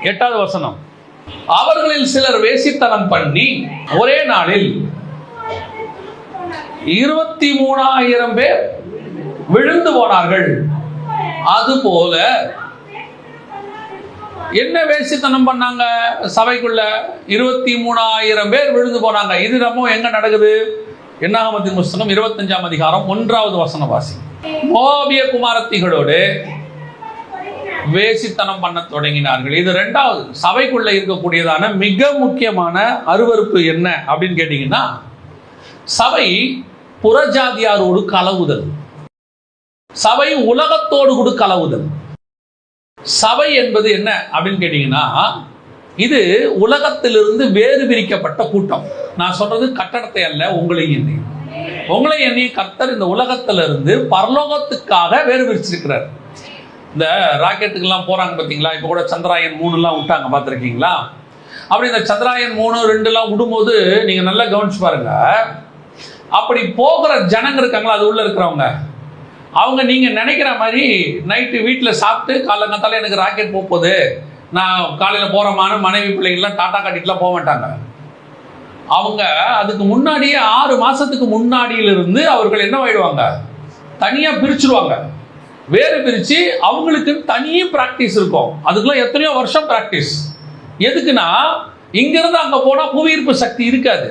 8வது வசனம், அவர்களில் சிலர் வேசித்தனம் பண்ணி ஒரே நாளில் 23,000 பேர் விழுந்து போனார்கள். அதுபோல என்ன வேசித்தனம் பண்ணாங்க? சபைக்குள்ள 23,000 பேர் விழுந்து போனாங்க. இது நம்ம எங்க நடக்குது? என்னாகமத்தின் புஸ்தகம் 25ஆம் அதிகாரம் 1வது வசனம் வாசி. மோவாபிய குமாரத்திகளோடு வேசித்தனம் பண்ண தொடங்கினார்கள். இது 2வது சபைக்குள்ள இருக்கக்கூடியதான மிக முக்கியமான அருவருப்பு என்ன அப்படின்னு கேட்டீங்கன்னா, சபை புறஜாதியாரோடு கலவுதல், சபை உலகத்தோடு கூட கலவுதல். சபை என்பது என்ன அப்படின்னு கேட்டீங்கன்னா, இது உலகத்திலிருந்து வேறு பிரிக்கப்பட்ட கூட்டம். நான் சொல்றது கட்டடத்தை அல்ல, உங்களை எண்ணி கர்த்தர் இந்த உலகத்திலிருந்து பரலோகத்துக்காக வேறு பிரிச்சிருக்கிறார். இந்த ராக்கெட்டுக்கெல்லாம் போறாங்க பார்த்தீங்களா? இப்போ கூட சந்திராயன் 3 விட்டாங்க, பார்த்துருக்கீங்களா? அப்படி இந்த சந்திராயன் 3, 2 விடும்போது நீங்க நல்லா கவனிச்சு பாருங்க. அப்படி போகிற ஜனங்க இருக்காங்களா, அது உள்ள இருக்கிறவங்க, அவங்க நீங்க நினைக்கிற மாதிரி நைட்டு வீட்டில் சாப்பிட்டு காலங்காத்தால எனக்கு ராக்கெட் போகுது, நான் காலையில் போறமான மனைவி பிள்ளைகள்லாம் டாட்டா காட்டிட்டுலாம் போக மாட்டாங்க. அவங்க அதுக்கு முன்னாடியே 6 மாசத்துக்கு முன்னாடியிலிருந்து அவர்கள் என்ன ஆயிடுவாங்க, தனியா பிரிச்சுடுவாங்க. வேறு பிரிச்சு அவங்களுக்கு தனியே பிராக்டிஸ் இருக்கும். அதுக்கெல்லாம் எத்தனையோ வருஷம் பிராக்டிஸ். எதுக்குன்னா, இங்கிருந்து அங்க போனா புவியீர்ப்பு சக்தி இருக்காது,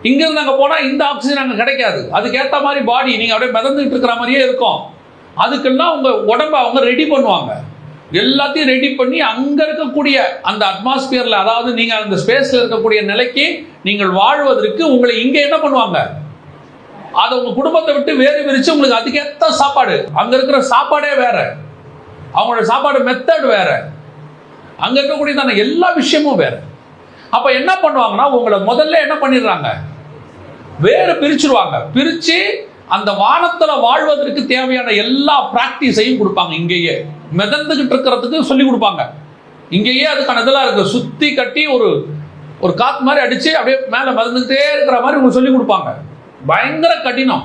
இங்கிருந்து அங்கே போனால் இந்த ஆக்சிஜன் அங்கே கிடைக்காது. அதுக்கேற்ற மாதிரி பாடி நீங்கள் அப்படியே மிதந்துட்டு இருக்கிற மாதிரியே இருக்கும். அதுக்கெல்லாம் உங்கள் உடம்பை அவங்க ரெடி பண்ணுவாங்க. எல்லாத்தையும் ரெடி பண்ணி அங்கே இருக்கக்கூடிய அந்த அட்மாஸ்பியரில், அதாவது நீங்கள் அந்த ஸ்பேஸில் இருக்கக்கூடிய நிலைக்கு நீங்கள் வாழ்வதற்கு உங்களை இங்கே என்ன பண்ணுவாங்க, அதை உங்கள் குடும்பத்தை விட்டு வேறு பிரித்து உங்களுக்கு அதுக்கேற்ற சாப்பாடு, அங்கே இருக்கிற சாப்பாடே வேற, அவங்களோட சாப்பாடு மெத்தட் வேற, அங்கே இருக்கக்கூடியதான எல்லா விஷயமும் வேற. அப்போ என்ன பண்ணுவாங்கன்னா, உங்களை முதல்ல என்ன பண்ணிடுறாங்க, வேறு பிரிச்சுருவாங்க. பிரித்து அந்த வானத்தில் வாழ்வதற்கு தேவையான எல்லா பிராக்டிஸையும் கொடுப்பாங்க. இங்கேயே மிதந்துகிட்டு இருக்கிறதுக்கு சொல்லி கொடுப்பாங்க. இங்கேயே அதுக்கான இதெல்லாம் இருக்கு. சுற்றி கட்டி ஒரு காத்து மாதிரி அடித்து அப்படியே மேலே மிதந்துகிட்டே இருக்கிற மாதிரி உங்களுக்கு சொல்லி கொடுப்பாங்க. பயங்கர கடினம்.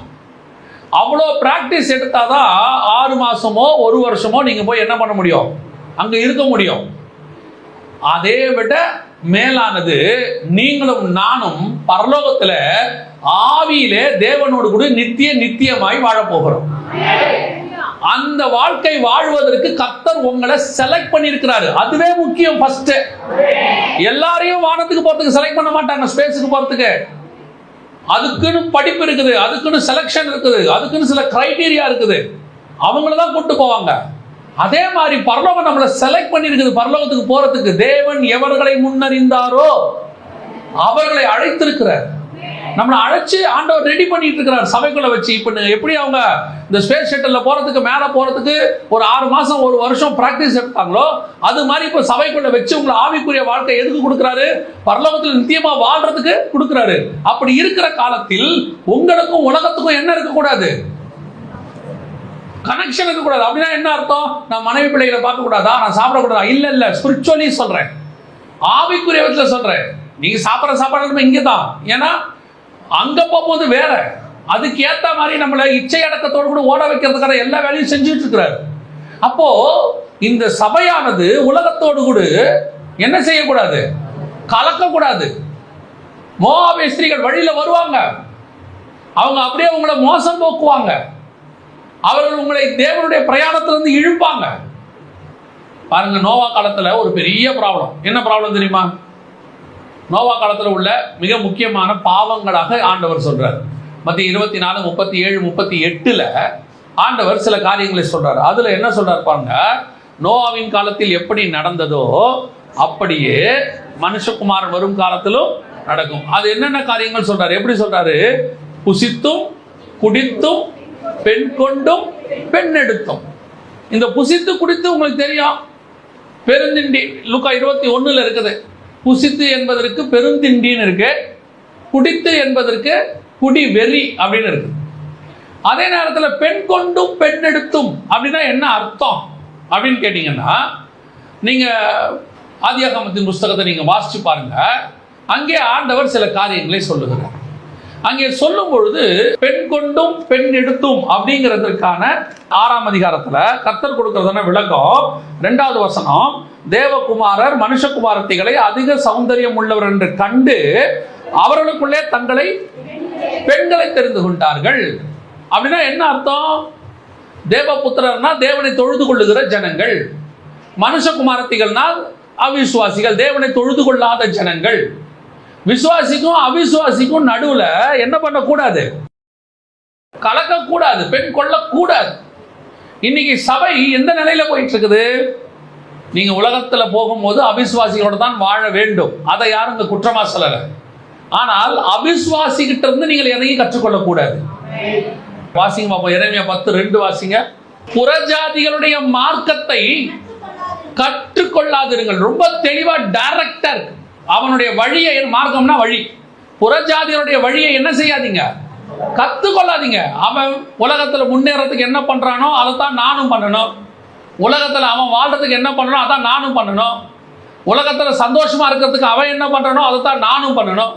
அவ்வளோ பிராக்டிஸ் எடுத்தாதான் 6 மாசமோ 1 வருஷமோ நீங்கள் போய் என்ன பண்ண முடியும், அங்கே இருக்க முடியும். அதே விட மேலானது, நீங்களும் நானும் பரலோகத்துல ஆவியிலே தேவனோடு கூட நித்தியமாய் வாழப்போகிறோம். அந்த வாழ்க்கை வாழ்வதற்கு கர்த்தர் உங்களை செலக்ட் பண்ணியிருக்கிறாரு. அதுவே முக்கியம். ஃபர்ஸ்ட் எல்லாரையும் வானத்துக்கு போறதுக்கு செலக்ட் பண்ண மாட்டாங்க, ஸ்பேஸுக்கு போறதுக்கு. அதுக்குன்னு படிப்பு இருக்குது, அதுக்குன்னு செலக்ஷன் இருக்குது, அதுக்குன்னு சில கிரைட்டீரியா இருக்குது. அவங்கள தான் கூட்டு போவாங்க. அதே மாதிரி பரலோகம் நம்மளை செலக்ட் பண்ணிருக்குது பரலோகத்துக்கு போறதுக்கு. தேவன் எவர்களை முன்னறிந்தாரோ அவர்களை அழைத்திருக்கிறார். நம்மளை அழைச்சு ஆண்டவர் ரெடி பண்ணிட்டு இருக்கிறார் சபைக்குள்ள வச்சு. இப்ப எப்படி அவங்க இந்த ஸ்பேஸ் ஷட்டில்ல போறதுக்கு, மேல போறதுக்கு ஒரு 6 மாசம் 1 வருஷம் பிராக்டிஸ் எடுத்தாங்களோ, அது மாதிரி இப்ப சபைக்குள்ள வச்சு உங்களை ஆவிக்குரிய வாழ்க்கை எதுக்கு கொடுக்கிறாரு, பரலோகத்தில் நித்தியமா வாழ்றதுக்கு கொடுக்கிறாரு. அப்படி இருக்கிற காலத்தில் உங்களுக்கும் உலகத்துக்கும் என்ன இருக்கக்கூடாது, கனெக்ஷன் இருக்கக்கூடாது. அப்படின்னா என்ன அர்த்தம், நான் மனைவி பிள்ளைகளை பார்க்க கூடாதா, நான் சாப்பிடக்கூடாதா? இல்ல, ஸ்பிரிச்சுவலி சொல்றேன், ஆவிக்குரிய விதத்தில் சொல்றேன். நீங்க சாப்பிட்ற சாப்பாடு இங்கே தான். ஏன்னா அங்க போகும்போது வேற, அதுக்கு ஏற்ற மாதிரி நம்மளை இச்சை அடக்கத்தோடு கூட ஓட வைக்கிறதுக்கான எல்லா வேலையும் செஞ்சுட்டு இருக்கிறார். அப்போ இந்த சபையானது உலகத்தோடு கூட என்ன செய்யக்கூடாது, கலக்கக்கூடாது. மோவாபிய ஸ்திரீகள் வழியில வருவாங்க, அவங்க அப்படியே உங்களை மோசம் போக்குவாங்க. அவர்கள் உங்களை தேவனுடைய பிரயாணத்திலிருந்து இழுப்பாங்க. பாருங்க, நோவா காலத்துல ஒரு பெரிய ப்ராப்ளம். என்ன ப்ராப்ளம் தெரியுமா? நோவா காலத்துல உள்ள மிக முக்கியமான பாவங்களாக ஆண்டவர் சொல்றார். மத்திய 24, 37, 38 ஆண்டவர் சில காரியங்களை சொல்றார். அதுல என்ன சொல்றார் பாருங்க, நோவாவின் காலத்தில் எப்படி நடந்ததோ அப்படியே மனுஷகுமாரன் வரும் காலத்திலும் நடக்கும். அது என்னென்ன காரியங்கள் சொல்றாரு, எப்படி சொல்றாரு? புசித்தும் குடித்தும் பெண் கொண்டும் பெண் எடுத்தும். இந்த புசித்து குடித்து உங்களுக்கு தெரியும், பெருந்திண்டி லூக்கா 21 இருக்குது. புசித்து என்பதற்கு பெருந்திண்டின்னு இருக்கு, குடித்து என்பதற்கு குடி வெறி அப்படின்னு இருக்கு. அதே நேரத்தில் பெண் கொண்டும் பெண் எடுத்தும் அப்படின்னா என்ன அர்த்தம் அப்படின்னு கேட்டீங்கன்னா, நீங்க ஆதியாகமத்தின் புஸ்தகத்தை நீங்க வாசிச்சு பாருங்க. அங்கே ஆண்டவர் சில காரியங்களை சொல்லுகிறார். அங்கே சொல்லும் பொழுது பெண் கொண்டும் பெண் எடுத்தும் அப்படிங்கிறதுக்கான 6ஆம் அதிகாரத்துல கர்த்தர் கொடுக்கிறதான விளக்கம் 2வது வசனம், தேவகுமாரர் மனுஷகுமாரத்திகளை அதிக சௌந்தரியம் உள்ளவர் என்று கண்டு அவர்களுக்குள்ளே தங்களை பெண்களை தெரிந்து கொண்டார்கள். அப்படின்னா என்ன அர்த்தம்? தேவபுத்திரர்னா தேவனை தொழுது கொள்ளுகிற ஜனங்கள், மனுஷகுமாரத்திகள்னா அவிசுவாசிகள், தேவனை தொழுது கொள்ளாத ஜனங்கள். விசுவாசிக்கும் அவிசுவாசிக்கும் நடுவுல என்ன பண்ணக்கூடாது? கலக்கக்கூடாது, பெண் கொள்ளக்கூடாது. இன்னைக்கு சபை எந்த நிலையில போயிட்டு இருக்குது? நீங்க உலகத்துல போகும்போது அவிசுவாசிகளோட தான் வாழ வேண்டும், அதை யாரும் இங்க குற்றமா சொல்லல. ஆனால் அவிசுவாசிகிட்ட இருந்து நீங்கள் எதையும் கற்றுக்கொள்ளக்கூடாது. வாசிங்க பாப்போம், எரேமியா 10:2 வாசிங்க. புறஜாதிகளுடைய மார்க்கத்தை கற்றுக்கொள்ளாதிருங்கள். ரொம்ப தெளிவா டைரக்டா இருக்கு. அவனுடைய வழியை, மார்க்கம்னா வழி, புறஜாதிகளுடைய வழியை என்ன செய்யாதீங்க? கத்துக்கொள்ளாதீங்க. அவன் உலகத்துல முன்னேறதுக்கு என்ன பண்றானோ அதைத்தான் நானும் பண்ணணும். உலகத்துல அவன் வாழ்றதுக்கு என்ன பண்றானோ அதான் நானும் பண்ணணும். உலகத்துல சந்தோஷமா இருக்கிறதுக்கு அவன் என்ன பண்றானோ அதைத்தான் நானும் பண்ணணும்.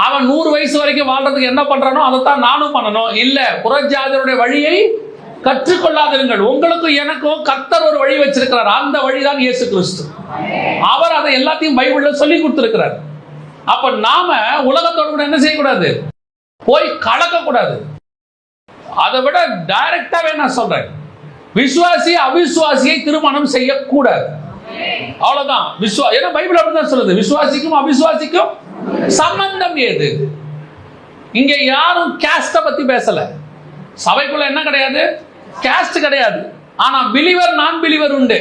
அவன் 100 வயசு வரைக்கும் வாழ்றதுக்கு என்ன பண்றானோ அதைத்தான் நானும் பண்ணணும். இல்ல, புறஜாதிகளுடைய வழியை கற்றுக்கொள்ளாதிருங்கள். உங்களுக்கும் எனக்கும் கர்த்தர் ஒரு வழி வச்சிருக்கிறார். அந்த வழிதான் இயேசு கிறிஸ்து. அவர் அதை எல்லாத்தையும் பைபிள்ல சொல்லி கொடுத்திருக்கிறார். அப்ப நாம உலகத்தோடு கூட என்ன செய்யக்கூடாது? போய் கலக்க கூடாது. அதை விட டைரக்டாவே நான் சொல்றேன், விசுவாசி அவிசுவாசியை திருமணம் செய்யக்கூடாது. அவ்வளவுதான். ஏன்னா பைபிள் அப்படிதான் சொல்லுது, விசுவாசிக்கும் அவிசுவாசிக்கும் சம்பந்தம் ஏது? இங்க யாரும் கேஸ்ட பத்தி பேசல. சபைக்குள்ள என்ன கிடையாது? கேஸ்ட் கிடையாது. ஆனா பிலிவர் நான் பிலிவர் உண்டு.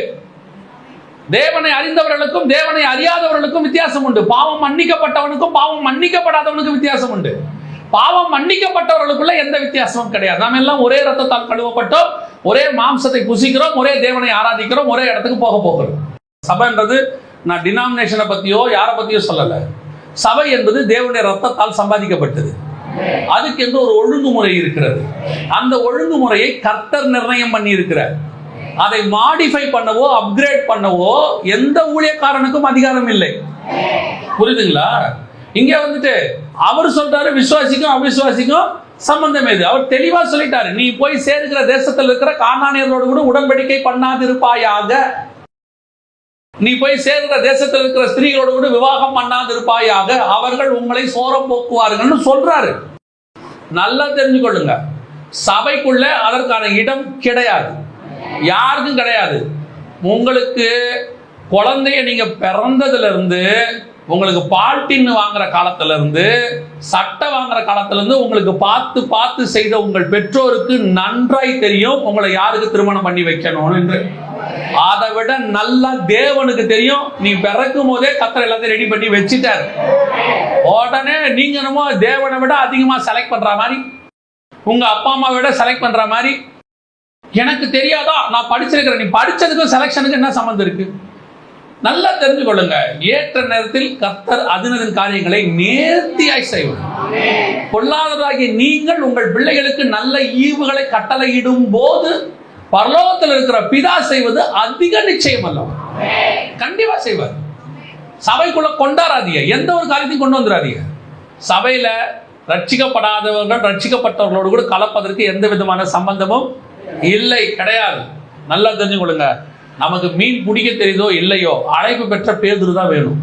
தேவனை அறிந்தவர்களுக்கும் தேவனை அறியாதவர்களுக்கும் வித்தியாசம் உண்டு. பாவம் மன்னிக்கப்பட்டவனுக்கும் பாவம் மன்னிக்கப்படாதவனுக்கும் வித்தியாசம் உண்டு. பாவம் மன்னிக்கப்பட்டவர்களுக்குள்ள எந்த வித்தியாசமும் கிடையாது. நாம் எல்லாம் ஒரே ரத்தத்தால் கழுவப்பட்டோம், ஒரே மாம்சத்தை புசிக்கிறோம், ஒரே தேவனை ஆராதிக்கிறோம், ஒரே இடத்துக்கு போகிறோம். சபைன்றது நான் டினாமினேஷனை பத்தியோ யாரை பத்தியோ சொல்லல. சபை என்பது தேவனுடைய ரத்தத்தால் சம்பாதிக்கப்பட்டது. அதுக்கு என்று ஒரு ஒழுங்குமுறை இருக்கிறது. அந்த ஒழுங்குமுறையை கர்த்தர் நிர்ணயம் பண்ணி இருக்கிறார். அதை மாடிஃபை பண்ணவோ அப்கிரேட் பண்ணவோ எந்த ஊழியக்காரனுக்கும் அதிகாரம் இல்லை. புரியுதுங்களா? இங்க வந்துட்டு அவர் சொல்றாரு விசுவாசிக்கும் அவிசுவாசிக்கும் சம்பந்தம் ஏது? அவர் தெளிவா சொல்லிட்டாரு, நீ போய் சேர்க்கிற தேசத்தில் இருக்கிற கானானியர்களோடு கூட உடன்படிக்கை பண்ணாதிருப்பாயாக, நீ போய் சேர்க்கிற தேசத்தில் இருக்கிற ஸ்திரீகளோடு கூட விவாகம் பண்ணாதிருப்பாயாக, அவர்கள் உங்களை சோரம் போக்குவார்கள் சொல்றாரு. நல்லா தெரிஞ்சுக்கொள்ளுங்க, சபைக்குள்ள அதற்கான இடம் கிடையாது, யாருக்கும் கிடையாது. உங்களுக்கு குழந்தைய நீங்க பிறந்ததுல இருந்து, உங்களுக்கு பால்டின் வாங்குற காலத்துல இருந்து, சட்டை வாங்குற காலத்துல இருந்து உங்களுக்கு பார்த்து பார்த்து செய்த உங்கள் பெற்றோருக்கு நன்றாய் தெரியும் உங்களை யாருக்கு திருமணம் பண்ணி வைக்கணும் என்று. அதை விட நல்லா தேவனுக்கு தெரியும். நீ பிறக்கும் போதே கர்த்தர் எல்லாத்தையும் ரெடி பண்ணி வச்சுட்டார். உடனே நீங்க என்னமோ தேவனை விட அதிகமா செலக்ட் பண்ற மாதிரி, உங்க அப்பா அம்மா விட செலக்ட் பண்ற மாதிரி, எனக்கு தெரியாதா நான் படிச்சிருக்கிறேன். நீ படிச்சதுக்கும் செலக்ஷனுக்கு என்ன சம்பந்தம் இருக்கு? நல்லா தெரிஞ்சு கொள்ளுங்க, ஏற்ற நேரத்தில் கர்த்தர் அதினதின் காரியங்களை நேர்த்தியாய் செய்வார். பொல்லாதவராகிய நீங்கள் உங்கள் பிள்ளைகளுக்கு நல்ல ஈவுகளை கட்டளையிடும் போது பரலோகத்தில் இருக்கிற பிதா செய்வது அதிக நிச்சயம் அல்ல, கண்டிப்பா செய்வார். சபைக்குள்ள கொண்டாடாதீங்க, எந்த ஒரு காரியத்தையும் கொண்டு வந்துடாதீங்க. சபையில ரட்சிக்கப்படாதவர்கள் ரட்சிக்கப்பட்டவர்களோடு கூட கலப்பதற்கு எந்த விதமான சம்பந்தமும் இல்லை, கிடையாது. நல்லா தெரிஞ்சு கொள்ளுங்க, நமக்கு மீன் பிடிக்க தெரியுதோ இல்லையோ அழைப்பு பெற்ற பேதுரு தான் வேணும்.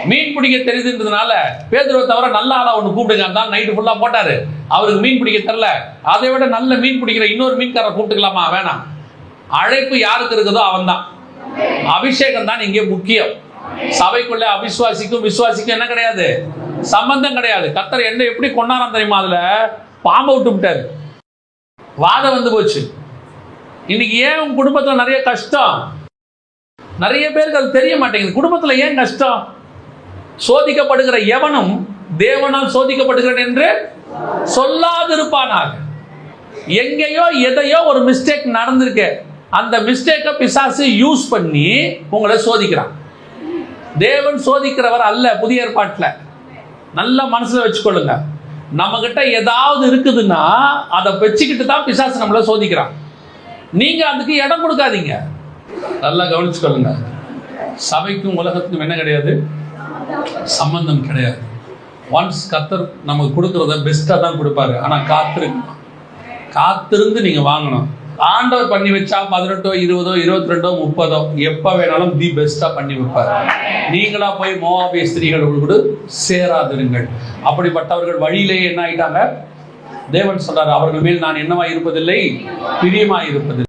மீன் பிடிக்க தெரியுதுன்றதுனால பேதுருவை தவிர நல்ல ஆளா ஒன்று கூப்பிடுங்க, அந்த நைட்டு ஃபுல்லா போட்டாரு, அவருக்கு மீன் பிடிக்க தெரியல, அதை விட நல்ல மீன் பிடிக்கிற இன்னொரு மீன்காரரை கூப்பிட்டுக்கலாமா? வேணாம். அழைப்பு யாருக்கு இருக்குதோ அவன் தான். அபிஷேகம் தான் இங்கே முக்கியம். சபைக்குள்ள அவிசுவாசிக்கும் விசுவாசிக்கும் என்ன கிடையாது? சம்பந்தம் கிடையாது. கர்த்தர் என்ன எப்படி கொண்டாரம் தெரியுமா? அதுல பாம்பை விட்டு விட்டாரு, வாதம் வந்து போச்சு. இன்னைக்கு ஏன் உங்க குடும்பத்துல நிறைய கஷ்டம்? நிறைய பேருக்கு அது தெரிய மாட்டேங்குது. குடும்பத்துல ஏன் கஷ்டம்? சோதிக்கப்படுகிற எவனும் தேவனால் சோதிக்கப்படுகிறேன் என்று சொல்லாதிருப்பானாக. எங்கேயோ எதையோ ஒரு மிஸ்டேக் நடந்திருக்கு, அந்த மிஸ்டேக்கை பிசாசு யூஸ் பண்ணி உங்களை சோதிக்கிறான். தேவன் சோதிக்கிறவர் அல்ல. புதிய ஏற்பாட்டில் நல்ல மனசுல வச்சுக்கொள்ளுங்க, நம்ம கிட்ட ஏதாவது இருக்குதுன்னா அதை வச்சுக்கிட்டு தான் பிசாசு நம்மளை சோதிக்கிறான். நீங்க அதுக்கு இடம் கொடுக்காதீங்க. நல்லா கவனிச்சுக்கொள்ளுங்க, சபைக்கும் உலகத்துக்கும் என்ன கிடையாது? சம்பந்தம் கிடையாது. ஒன்ஸ் கர்த்தர் நமக்கு கொடுக்கறத பெஸ்ட்டாக தான் கொடுப்பாரு. ஆனால் காத்திருந்து நீங்கள் வாங்கணும். ஆண்டவர் பண்ணி வச்சா 18, 20, 22, 30 எப்போ வேணாலும் தி பெஸ்ட்டாக பண்ணி வைப்பார். நீங்களா போய் மோவாபிய ஸ்திரீகள் கூட சேராதிருங்கள். அப்படிப்பட்டவர்கள் வழியிலேயே என்ன ஆயிட்டாங்க? தேவன் சொல்றாரு, அவர்கள் மேல் நான் என்னவா இருப்பதில்லை, பிரியமா இருப்பதில்லை.